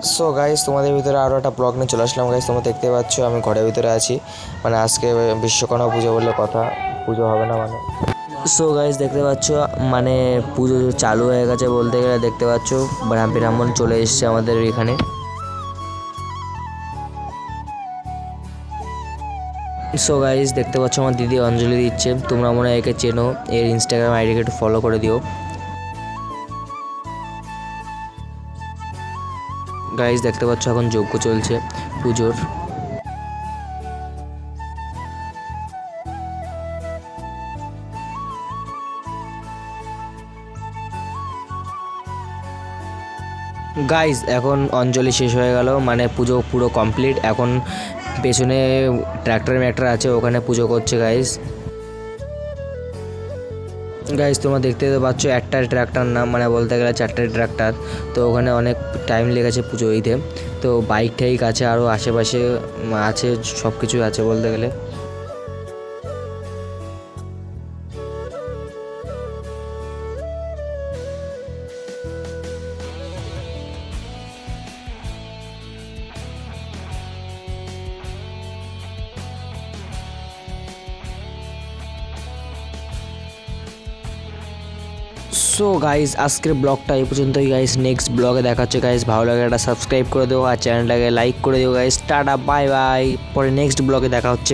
So guys, তোমাদের ভিতরে আরও একটা ব্লগ নিয়ে চলে আসলাম। গাইস, তোমরা দেখতে পাচ্ছ আমি ঘরের ভিতরে আছি। মানে আজকে বিশ্বকর্মা পুজো বললে কথা, পুজো হবে না মানে। সো গাইস, দেখতে পাচ্ছ মানে পুজো চালু হয়ে গেছে বলতে গেলে। দেখতে পাচ্ছ ব্রাহ্মণ চলে এসছে আমাদের এখানে। সো গাইস, দেখতে পাচ্ছ আমার দিদি অঞ্জলি দিচ্ছে। তোমরা মনে হয় একে চেনো, এর ইনস্টাগ্রাম আইডিকে একটু ফলো করে দিও। গাইস, দেখতে পাচ্ছ এখন যজ্ঞ চলছে পুজোর। গাইস, এখন অঞ্জলি শেষ হয়ে গেল, মানে পুজো পুরো কমপ্লিট। এখন পেছনে ট্র্যাক্টর ম্যাক্টর আছে, ওখানে পুজো করছে গাইস। গাইস, তোমরা দেখতে পাচ্ছ একটা ট্র্যাক্টর না, মানে বলতে গেলে 4টে ট্র্যাক্টর। তো ওখানে অনেক টাইম লেগেছে পুজো দিতে। তো বাইক টাইক আছে, আরও আশেপাশে আছে, সব কিছু আছে বলতে গেলে। সো গাইস, আজকের ব্লগটা এই পর্যন্তই গাইস। নেক্সট ব্লগে দেখা হচ্ছে গাইস। ভালো লাগে একটা সাবস্ক্রাইব করে দেবো আর চ্যানেলটাকে লাইক করে দেবো গাইস। Tata, bye bye. পরে নেক্সট ব্লগে দেখা হচ্ছে।